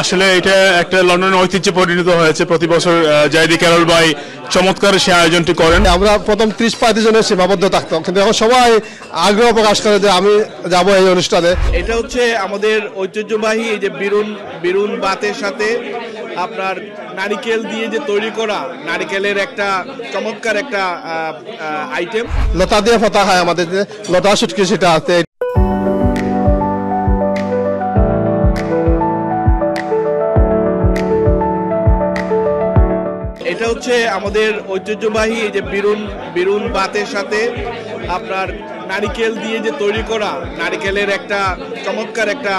আসলে এটা একটা লন্ডনের ঐতিহ্যে পরিণত হয়েছে। প্রতি বছর জাইদি ক্যারল ভাই চমৎকার সে আয়োজনটি করেন। আমরা প্রথম 30-35 জনের সীমাবদ্ধ থাকতাম, কিন্তু এখন সবাই আগ্রহ প্রকাশ করে যে আমি যাব এই অনুষ্ঠানে। এটা হচ্ছে আমাদের ঐতিহ্যবাহী এই যে বিরুন বাতের সাথে আপনার নারিকেল দিয়ে যে তৈরি করা নারিকেলের একটা চমৎকার একটা আইটেম। লতা দিয়ে পাতা হয় আমাদের, যে লতা শুটকি সেটা আছে। এটা হচ্ছে আমাদের ঐতিহ্যবাহী এই যে বিরুন বাতের সাথে আপনার নারিকেল দিয়ে যে তৈরি করা নারিকেলের একটা চমৎকার একটা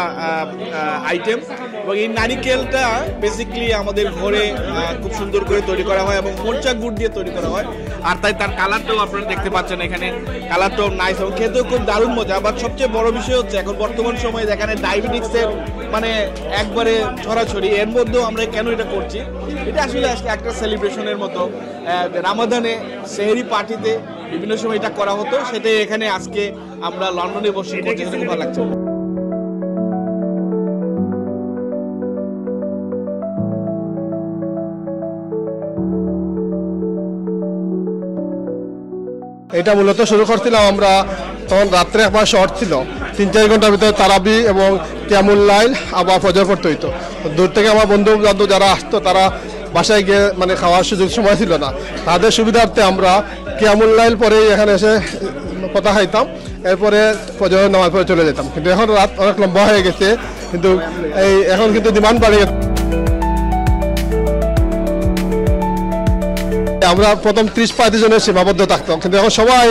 আইটেম। এবং এই নারিকেলটা বেসিক্যালি আমাদের ঘরে খুব সুন্দর করে তৈরি করা হয় এবং মোরচা গুড় দিয়ে তৈরি করা হয়। আর তাই তার কালারটাও আপনারা দেখতে পাচ্ছেন, এখানে কালারটাও নাইস এবং খেতেও খুব দারুণ মজা। আবার সবচেয়ে বড় বিষয় হচ্ছে এখন বর্তমান সময়ে যেখানে ডায়াবেটিক্সের মানে একবারে ছড়াছড়ি, এর মধ্যেও আমরা কেন এটা করছি, এটা আসলে একটা সেলিব্রেশনের মতো। রামাদানে সেহরি পার্টিতে বিভিন্ন সময় এটা করা হতো, সেটাই এখানে আজকে আমরা লন্ডনে বসে করছি, খুব ভালো লাগছে। এটা মূলত শুরু করছিলাম আমরা তখন রাত্রে একবার শর্ট ছিল, 3-4 ঘন্টার ভিতরে তারাবি এবং কিয়ামুল লাইল আবার ফজর পড়তে হইতো। দূর থেকে আমার বন্ধু বান্ধব যারা আসতো তারা বাসায় গিয়ে মানে খাওয়ার সুযোগ সময় ছিল না, তাদের সুবিধার্থে আমরা কিয়ামুল লাইল পরে এখানে এসে কথা খাইতাম, এরপরে ফজরের নামাজ পড়ে চলে যেতাম। কিন্তু এখন রাত অনেক লম্বা হয়ে গেছে, কিন্তু এখন কিন্তু ডিমান্ড বাড়ে গেছে। আমরা প্রথম 30-35 জনের সীমাবদ্ধ থাকতাম, কিন্তু এখন সবাই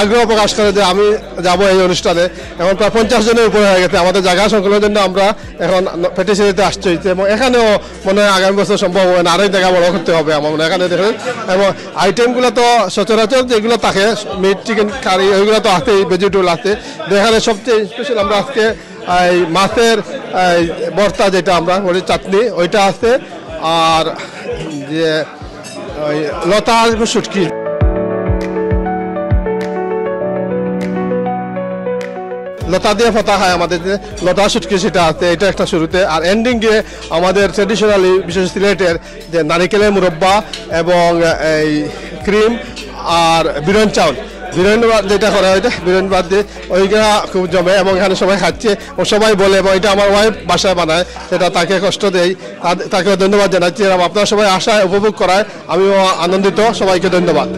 আগ্রহ প্রকাশ করে যে আমি যাব এই অনুষ্ঠানে। এখন প্রায় 50 জনের উপরে হয়ে গেছে। আমাদের জায়গা সংকলনের জন্য আমরা এখন পেটিশনিতে আসতে হয়েছে এবং এখানেও মনে হয় আগামী বছর সম্ভব হবে না, আরই জায়গা বড় করতে হবে আমার মনে হয় এখানে দেখেন। এবং আইটেমগুলো তো সচরাচর যেগুলো থাকে মিট চিকেন কারি ওইগুলো তো আছেই, ভেজিটেবল আছে। এখানে সবচেয়ে স্পেশাল আমরা আজকে এই মাছের ভর্তা যেটা আমরা বলি চাটনি ওইটা আছে, আর যে লতা শুটকি। লতা দিয়ে পাতা হয় আমাদের, যে লতা শুটকি সেটা আছে, এটা একটা শুরুতে। আর এন্ডিংয়ে আমাদের ট্রেডিশনালি বিশেষ সিলেটের যে নারিকেলের মুরব্বা এবং এই ক্রিম আর বিরন চাউল, বিরিয়ানি যেটা করা হয় বিরিয়ানি বাদ দিয়ে ওইটা খুব জমে এবং এখানে সবাই খাচ্ছে ও সবাই বলে, এবং এটা আমার ওয়াইফ বাসায় বানায়, সেটা তাকে কষ্ট দেয়, তাকে ধন্যবাদ জানাচ্ছি। এবং আপনারা সবাই আশায় উপভোগ করায় আমিও আনন্দিত, সবাইকে ধন্যবাদ।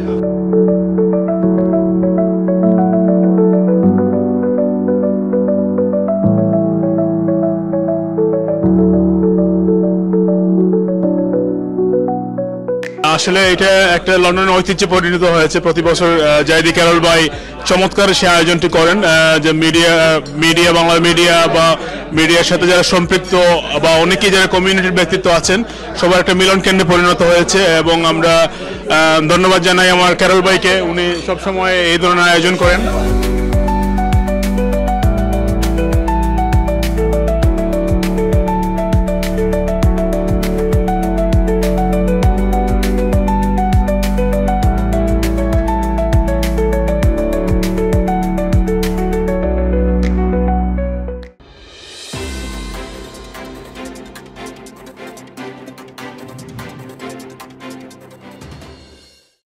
আসলে এটা একটা লন্ডনের ঐতিহ্যে পরিণত হয়েছে। প্রতি বছর জাইদি ক্যারল ভাই চমৎকার সে আয়োজনটি করেন। যে মিডিয়া বাংলা মিডিয়া বা মিডিয়ার সাথে যারা সম্পৃক্ত বা অনেকেই যারা কমিউনিটির ব্যক্তিত্ব আছেন সবার একটা মিলন কেন্দ্রে পরিণত হয়েছে। এবং আমরা ধন্যবাদ জানাই আমার ক্যারল ভাইকে, উনি সবসময় এই ধরনের আয়োজন করেন।